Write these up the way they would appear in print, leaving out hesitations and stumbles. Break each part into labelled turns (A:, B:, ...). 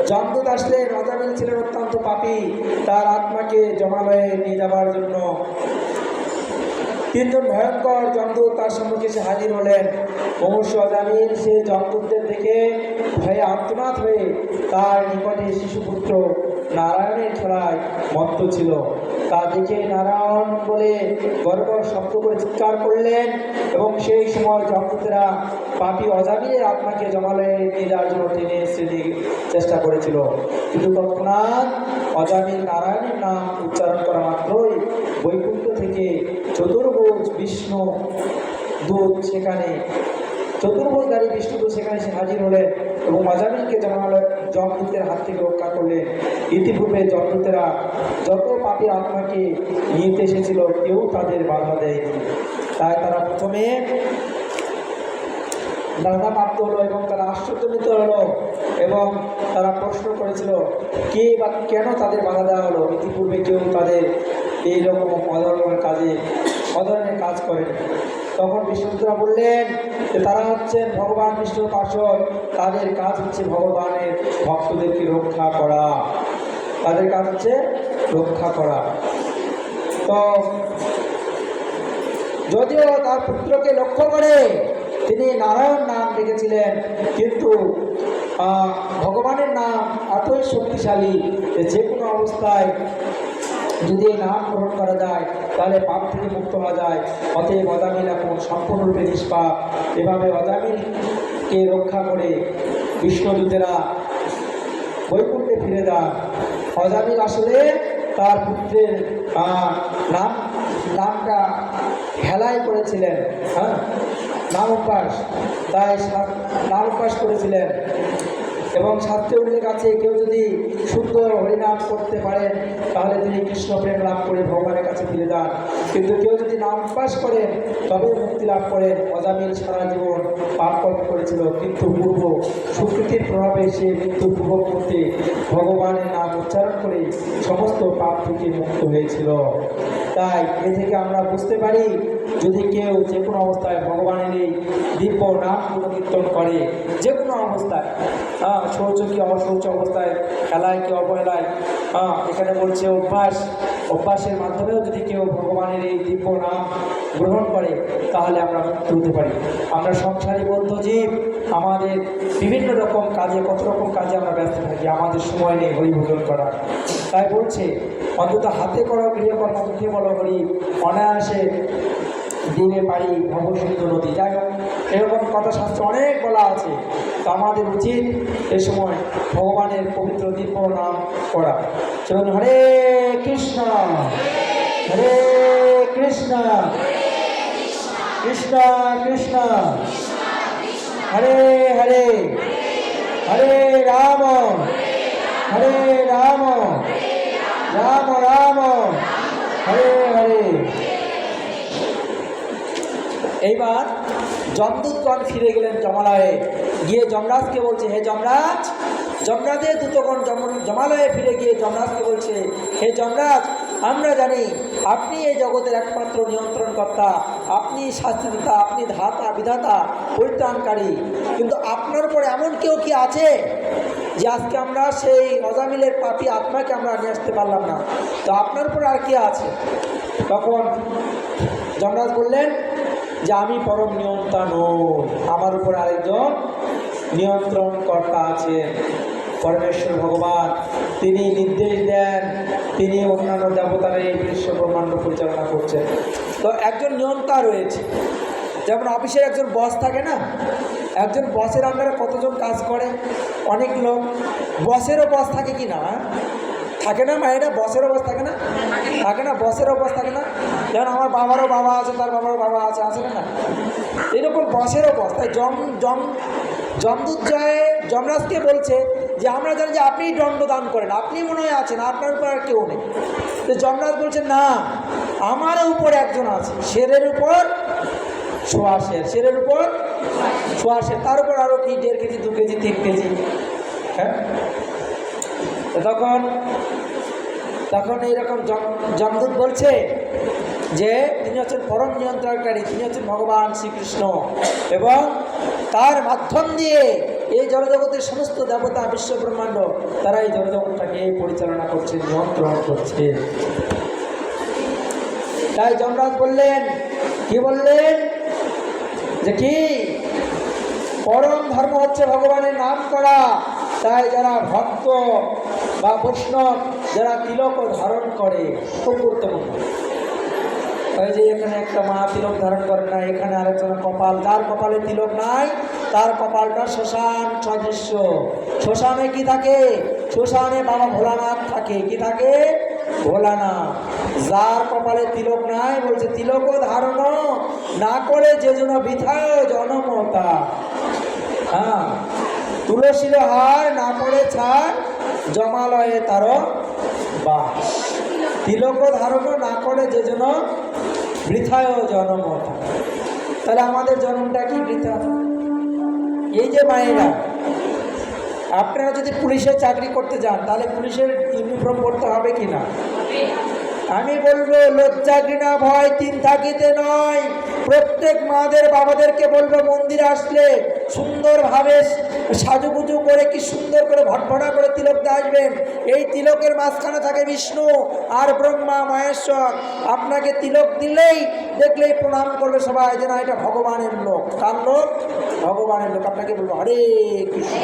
A: যমদূত আসলেন। অজামিল ছিলেন অত্যন্ত পাপী, তার আত্মাকে জমালয়ে নিয়ে যাবার জন্য তিনজন ভয়ঙ্কর যমদূত তার সম্মুখে এসে হাজির হলেন। অবশ্য অজামিল সে যমদূতদের দেখে ভয়ে আর্তনাদ হয়ে তার নিকটে শিশুপুত্র নারায়ণের খেলায় মত্ত ছিল। তা দেখে নারায়ণ বলে গর্ব শব্দ করে চিৎকার করলেন এবং সেই সময় যমদূতেরা পাপী অজামিলের আত্মাকে জমালয়ে নিয়ে যাওয়ার জন্য টেনে এসে চেষ্টা করেছিল। কিন্তু তৎক্ষণাৎ অজামিল নারায়ণের নাম উচ্চারণ করা মাত্রই বৈকুণ্ঠ থেকে চতুর্ভুজ বিষ্ণু দূত সেখানে চতুর্ভুজধারী বিষ্ণুদূত সেখানে এসে হাজির হলেন এবং অজামিলকে যমদূতের হাত থেকে রক্ষা করলেন। ইতিপূর্বে যমদূতেরা যত পাপী আত্মাকে নিতে এসেছিল কেউ তাদের বাধা দেয়নি। তাই তারা প্রথমে বাধাপ্রাপ্ত হলো এবং তারা আশ্চর্যান্বিত হলো এবং তারা প্রশ্ন করেছিল কে বা কেন তাদের বাধা দেওয়া হলো। ইতিপূর্বে কেউ তাদের এইরকম অধরণের কাজ করেন। তখন বিষ্ণুদূতরা বললেন যে তারা হচ্ছেন ভগবান বিষ্ণুর পার্ষদ, তাদের কাজ হচ্ছে ভগবানের ভক্তদেরকে রক্ষা করা, তাদের কাজ হচ্ছে রক্ষা করা। তো যদিও তার পুত্রকে লক্ষ্য করে তিনি নারায়ণ নাম রেখেছিলেন, কিন্তু ভগবানের নাম এতই শক্তিশালী যে কোনো অবস্থায় যদি এই নাম গ্রহণ করা যায় তাহলে পাপ থেকে মুক্ত হওয়া যায়। অতএব অজামিল এখন সম্পূর্ণরূপে নিষ্পাপ। এভাবে অজামিলকে রক্ষা করে বিষ্ণুদূতেরা বৈকুণ্ঠে ফিরে যান। অজামিল আসলে তার পুত্রের নামটা হেলাই করেছিলেন, নাম অভ্যাস, তাই নাম অভ্যাস করেছিলেন। এবং শাস্ত্রে উল্লেখ আছে কেউ যদি শুদ্ধ হরিনাম করতে পারেন তাহলে তিনি কৃষ্ণ প্রেম লাভ করে ভগবানের কাছে ফিরে যান, কিন্তু কেউ যদি নাম অভ্যাস করেন তবে মুক্তি লাভ করেন। অজামিল সারা জীবন পাপ কর্ম করেছিল, কিন্তু পূর্ব সুকৃতির প্রভাবে সে মৃত্যু পূর্ব মুহূর্তে ভগবানের নাম উচ্চারণ করে সমস্ত পাপ থেকে মুক্ত হয়েছিল। তাই এ থেকে আমরা বুঝতে পারি যদি কেউ যে কোনো অবস্থায় ভগবানের এই দিব্য নাম গুণকীর্তন করে, যে কোনো অবস্থায়, শৌচ কি অশৌচ অবস্থায়, খেলায় কি অবহেলায়, এখানে বলছে অভ্যাসের মাধ্যমেও যদি কেউ ভগবানের এই দিব্য নাম গ্রহণ করে তাহলে আমরা মুক্ত হতে পারি। আমরা সংসারী বদ্ধ জীব, আমাদের বিভিন্ন রকম কাজে, কত রকম কাজে আমরা ব্যস্ত থাকি, আমাদের সময় নেই হরিভোজন করা। তাই বলছে অন্তত হাতে করো গৃহকর্ম, মুখে বলো হরি, অনায়াসে দিনে পারি ভবসিন্ধু নদী। যাই হোক, এরকম কথা শাস্ত্র অনেক বলা আছে। তো আমাদের উচিত এ সময় ভগবানের পবিত্র দিব্য নাম করা। চলুন, হরে কৃষ্ণ হরে কৃষ্ণ কৃষ্ণ কৃষ্ণ হরে হরে, হরে রাম রাম রাম হরে হরে। এইবার যমদূতগণ ফিরে গেলেন জমালয়ে, গিয়ে যমরাজকে বলছে হে যমরাজ। যমরাজের দূতগণ জমালয়ে ফিরে গিয়ে যমরাজকে বলছে হে যমরাজ, আমরা জানি আপনি এই জগতের একমাত্র নিয়ন্ত্রণকর্তা, আপনি শাস্তিদাতা, আপনি ধাতা বিধাতা পরিত্রাণকারী, কিন্তু আপনার উপর এমন কেউ কি আছে যে আজকে আমরা সেই অজামিলের পাপী আত্মাকে আমরা নিয়ে আসতে পারলাম না? তো আপনার উপর আর কে আছে? তখন যমরাজ বললেন যে আমি পরম নিয়ন্তা নই, আমার উপর আরেকজন নিয়ন্ত্রণকর্তা আছেন, পরমেশ্বর ভগবান। তিনি নির্দেশ দেন, তিনি অন্যান্য দেবতারা এই বিশ্ব ব্রহ্মাণ্ড পরিচালনা করছেন। তো একজন নিয়ন্তা রয়েছে, যেমন অফিসের একজন বস থাকে না, একজন বসের আন্ডারে কতজন কাজ করে? অনেক লোক। বসেরও বস থাকে কি না? থাকে না মায়েরা? বসেরও বস থাকে না? থাকে না? বসেরও বস থাকে না? যেমন আমার বাবারও বাবা আছে, তার বাবারও বাবা আছে, আছে না? এরকম বসেরও বস। তাই যমদূত যমরাজকে বলছে যে আমরা জানি যে আপনি দণ্ডদান করেন, আপনি মনে হয় আছেন, আপনার উপর আর কেউ নেই। তো যমরাজ বলছে না, আমার উপর একজন আছে, শেরের উপর সোয়া শের, শেরের উপর সোয়া শের, তার উপর আরও কি 1.5 কেজি 2 কেজি 3 কেজি। হ্যাঁ, তখন এইরকম যমদূত বলছে যে তিনি হচ্ছেন পরম নিয়ন্ত্রণকারী, তিনি হচ্ছেন ভগবান শ্রীকৃষ্ণ, এবং তার মাধ্যম দিয়ে এই জড়জগতের সমস্ত দেবতা বিশ্ব ব্রহ্মাণ্ড তারা এই জড়জগৎটাকে পরিচালনা করছে, নিয়ন্ত্রণ করছে। তাই যমরাজ বললেন, কি বললেন, যে কি পরম ধর্ম হচ্ছে ভগবানের নাম করা। তাই যারা ভক্ত বা বৈষ্ণব যারা তিলক ধারণ করে, খুব গুরুত্বপূর্ণ। ওই যে এখানে একটা মা তিলক ধারণ করে না, এখানে আরেকজনের কপাল, যার কপালে তিলক নাই তার কপালটা শ্মশান সদৃশ্য। শ্মশানে কি থাকে? শ্মশানে বাবা ভোলানাথ থাকে। কি থাকে? ভোলানাথ। যার কপালে তিলক নাই, বলছে তিলক ধারণ না করে যে যেন বৃথায় জনমতা। হ্যাঁ, তুলসীর হার না করে ছাড়, জমালয়ে তার বাস। তিলক ধারণ না করে যে যেন বৃথায় জনমতা। তাহলে আমাদের জন্মটা কি বৃথা? এই যে মায়েরা, আপনারা যদি পুলিশের চাকরি করতে যান তাহলে পুলিশের ইউনিফর্ম পরতে হবে কি না? আমি বলবো লজ্জা ঘৃণা ভয় তিন থাকিতে নয়। প্রত্যেক মাদের বাবাদেরকে বলবো মন্দিরে আসলে সুন্দরভাবে সাজুগুজু করে, কি সুন্দর করে ভটভটা করে তিলক দিয়ে আসবেন। এই তিলকের মাঝখানে থাকে বিষ্ণু আর ব্রহ্মা মহেশ্বর। আপনাকে তিলক দিলেই দেখলেই প্রণাম করবে সবাই, যে না এটা ভগবানের লোক। কার লোক? ভগবানের লোক। আপনাকে বলবো হরে কৃষ্ণ।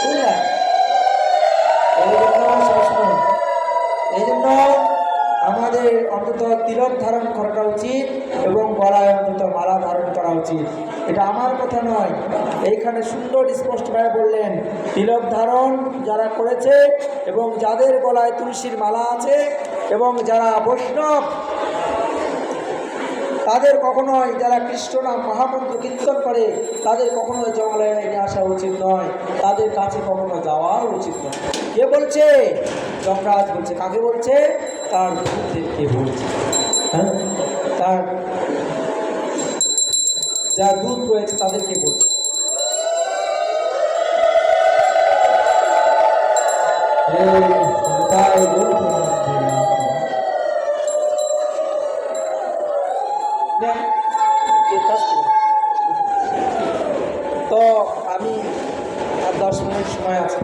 A: বুঝলেন? এই জন্য আমাদের অন্তত তিলক ধারণ করাটা উচিত এবং গলায় অন্তত মালা ধারণ করা উচিত। এটা আমার কথা নয়, এইখানে সুন্দর স্পষ্টভাবে বললেন তিলক ধারণ যারা করেছে এবং যাদের গলায় তুলসীর মালা আছে এবং যারা বৈষ্ণব তাদের কখনোই, যারা কৃষ্ণ নাম মহামন্ত্র কীর্তন করে তাদের কখনোই জঙ্গলে নিয়ে আসা উচিত নয়, তাদের কাছে কখনো যাওয়া উচিত নয়। কে বলছে? যমরাজ বলছে। কাকে বলছে? তার দূতদেরকে বলছে। হ্যাঁ, তার যা দূত রয়েছে তাদেরকে বলছে। তো আমি আর 10 মিনিট সময় আছে,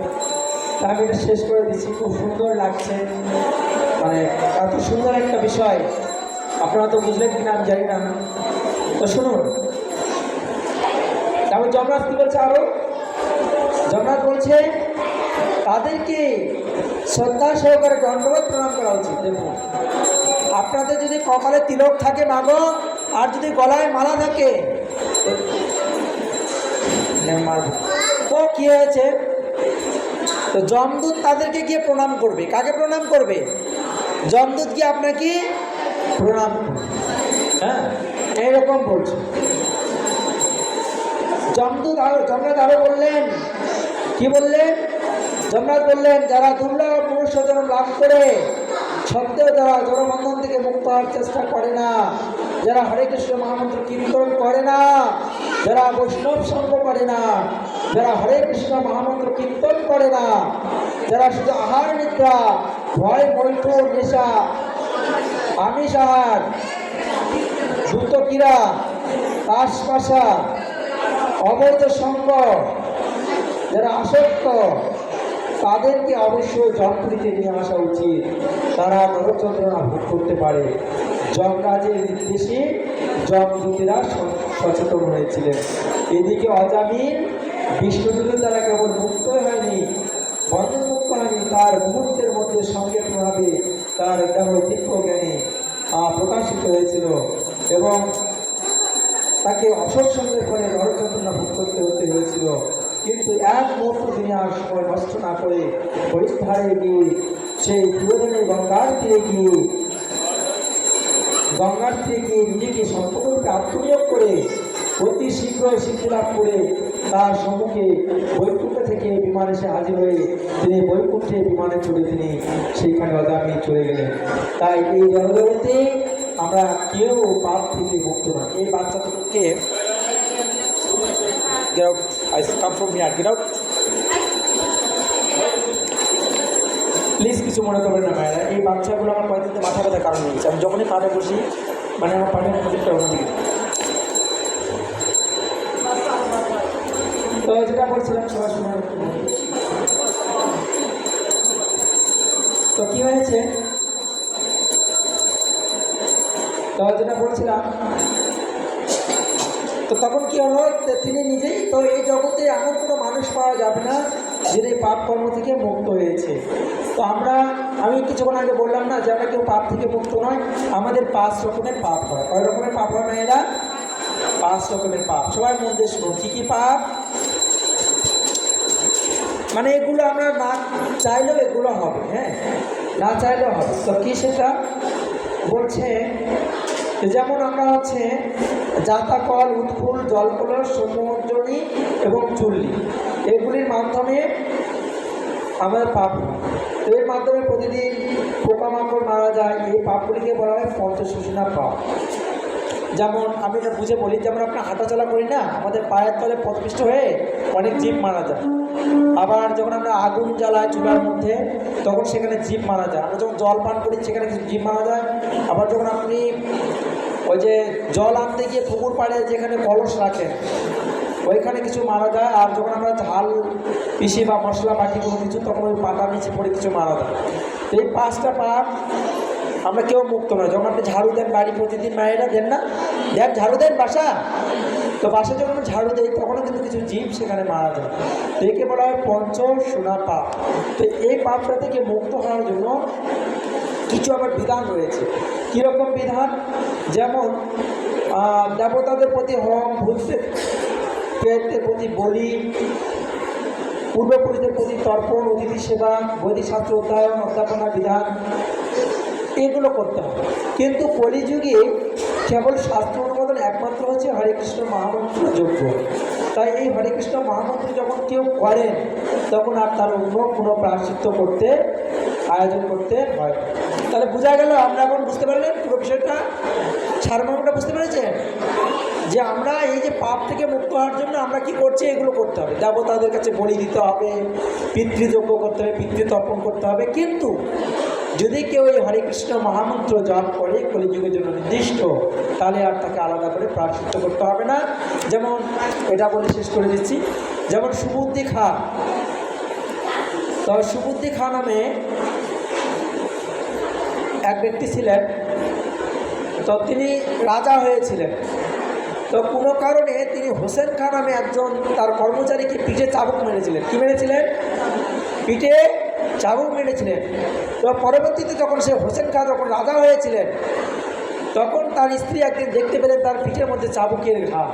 A: আমি এটা শেষ করে দিচ্ছি। খুব সুন্দর লাগছে, মানে এত সুন্দর একটা বিষয়। আপনারা তো বুঝলেন কিনা আমি জানি না। তো শুনুন, তারপর যমরাজ কি বলছে? আরো যমরাজ বলছে তাদেরকে শ্রদ্ধা সহকারে দণ্ডবত প্রণাম করা উচিত। দেখুন, আপনাদের যদি কপালে তিলক থাকে মাগো, আর যদি গলায় মালা থাকে তো কি হয়েছে? তো যমদূত তাদেরকে গিয়ে প্রণাম করবে। কাকে প্রণাম করবে? যমদূত গিয়ে আপনাকে প্রণাম করবে। হ্যাঁ, এইরকম বলছে যমদূত। যমরাজ আরো বললেন, কি বললেন? যমরাজ বললেন যারা দুর্লভ মনুষ্য জন্ম লাভ করে সত্ত্বেও যারা জড়বন্ধন থেকে মুক্ত হওয়ার চেষ্টা করে না, যারা হরে কৃষ্ণ মহামন্ত্র কীর্তন করে না, যারা বৈষ্ণব সঙ্গ করে না, যারা হরে কৃষ্ণ মহামন্ত্র কীর্তন করে না, যারা শুধু আহার নিদ্রা, ভয় বৈঠক নেশা, আমিষ আহার, দ্রুত ক্রীড়া, তাসপাশা, অবৈধ সঙ্গ যারা আসক্ত, তাদেরকে অবশ্যই যমপুরীতে নিয়ে আসা উচিত। তারা নরচন্দ্রনা ভোগ করতে পারে। যমরাজের নির্দেশে যমদূতেরা সচেতন হয়েছিলেন। এদিকে অজামিল বিষ্ণুদূতের দ্বারা কেবল মুক্ত হয়নি, বন্ধনমুক্ত হয়নি, তার মুহূর্তের মধ্যে সংকেতভাবে তার দিব্য জ্ঞানে প্রকাশিত হয়েছিল এবং তাকে অসৎসঙ্গের ফলে নরচন্দ্রনা ভোগ করতে হয়েছিল। কিন্তু এক মুহূর্ত তিনি আর সময় নষ্ট না করে হরিদ্বারে গিয়ে সেই পুরোদনে গঙ্গার তীরে গিয়ে নিজেকে সম্পূর্ণরূপে আত্মনিয়োগ করে অতি শীঘ্রই সিদ্ধি লাভ করে তার সম্মুখে বৈকুণ্ঠ থেকে বিমান এসে হাজির হয়ে তিনি বৈকুণ্ঠে বিমানে চড়ে তিনি সেইখানে অজামিল চলে গেলেন। তাই এই জগতে আমরা কেউ পাপ থেকে মুক্ত না। এই বাচ্চাদেরকে get out, I come from here, get out. Please কিছু মনে করবেন না ভাইরা। এই বাচ্চাগুলো আমার কয়েকদিন মাথা ব্যথার কারণ হয়েছে। আমি যখনই পাড়ে বসি, মানে আমার পাড়ের মধ্যে অন্যদিকে তো যেটা বলছিলাম সবার সময় তো কি হয়েছে, তো যেটা বলছিলাম, তো তখন কি হলো, তিনি নিজেই তো এই জগতে এমন কোনো মানুষ পাওয়া যাবে না যিনি পাপ কর্ম থেকে মুক্ত হয়েছে। তো আমি কিছুক্ষণ আগে বললাম না যে আমরা কেউ পাপ থেকে মুক্ত নয়, আমাদের 5 রকমের পাপ হয়। কয় রকমের পাপ হয় না এরা? 5 রকমের পাপ। সবাই মন দিয়ে শুনুন, কী কী পাপ, মানে এগুলো আমরা না চাইলেও এগুলো হবে, হ্যাঁ, না চাইলেও হবে। তো কী সেটা বলছে, যেমন আমরা হচ্ছে জাতাকল, উৎফুল, জলকলস, সমুদ্রী এবং চুল্লি, এগুলির মাধ্যমে আমাদের পাপ হয়। তো এর মাধ্যমে প্রতিদিন পোকামাকড় মারা যায়। এই পাপগুলিকে বলা হয় পঞ্চশোষণা পাপ। যেমন আমি এটা বুঝে বলি, যেমন আমরা হাঁটাচলা করি না, আমাদের পায়ের তলে পদপিষ্ট হয়ে অনেক জীব মারা যায়। আবার যখন আমরা আগুন জ্বালাই চুলার মধ্যে, তখন সেখানে জীব মারা যায়। আমরা যখন জল পান করি সেখানে কিছু জীব মারা যায়। আবার যখন আপনি ওই যে জল আনতে গিয়ে পুকুর পাড়ে যেখানে কলস রাখেন, ওইখানে কিছু মারা যায়। আর যখন আমরা ঝাল পিসি বা মশলা বাটি কোনো কিছু, তখন ওই পাতার নিচে পড়ে কিছু মারা যায়। এই 5টা পাপ আমরা কেউ মুক্ত নয়। যখন আপনি ঝাড়ু দেন বাড়ি, প্রতিদিন মায়েরা দেন না, দেন ঝাড়ু দেন বাসা, তো বাসা যখন ঝাড়ু দেয় তখনও কিন্তু কিছু জীব সেখানে মারা যায়। তো একে বলা হয় পঞ্চশোণা পাপ। তো এই পাপটা থেকে মুক্ত হওয়ার জন্য কিছু আবার বিধান রয়েছে। কীরকম বিধান? যেমন দেবতাদের প্রতি হোম, ভূতের প্রতি বলি, পূর্বপুরুষদের প্রতি তর্পণ, অতিথি সেবা, বৈদিক শাস্ত্র অধ্যয়ন অধ্যাপনা বিধান, এগুলো করতে হবে। কিন্তু কলিযুগে কেবল শাস্ত্র অনুমোদন একমাত্র হচ্ছে হরে কৃষ্ণ মহামন্ত্র যোগ্য। তাই এই হরে কৃষ্ণ মহামন্ত্র যখন কেউ করেন, তখন আর তার অন্য কোনো প্রায়শ্চিত্ত করতে, আয়োজন করতে হয়। তাহলে বোঝা গেল, আমরা এখন বুঝতে পারলেন পুরো বিষয়টা, সারমর্মটা বুঝতে পেরেছেন, যে আমরা এই যে পাপ থেকে মুক্ত হওয়ার জন্য আমরা কি করছি, এগুলো করতে হবে। দেবতাদের কাছে বলি দিতে হবে, পিতৃযজ্ঞ করতে হবে, পিতৃতর্পণ করতে হবে। কিন্তু যদি কেউ এই হরে কৃষ্ণ মহামন্ত্র জপ করে কলিযুগের জন্য নির্দিষ্ট, তাহলে আর তাকে আলাদা করে প্রায়শ্চিত্ত করতে হবে না। যেমন এটা বলে শেষ করে দিচ্ছি, যেমন সুবুদ্ধি খাঁ। তো সুবুদ্ধি খাঁ নামে এক ব্যক্তি ছিলেন, তো তিনি রাজা হয়েছিলেন। তো কোনো কারণে তিনি হোসেন খাঁ নামে একজন তার কর্মচারীকে পিঠে চাবুক মেরেছিলেন। কী মেরেছিলেন? পিঠে চাবুক মেরেছিলেন। তো পরবর্তীতে যখন সে হোসেন খাঁ যখন রাজা হয়েছিলেন, তখন তার স্ত্রী একদিন দেখতে পেলেন তার পিঠের মধ্যে চাবুকের ঘা।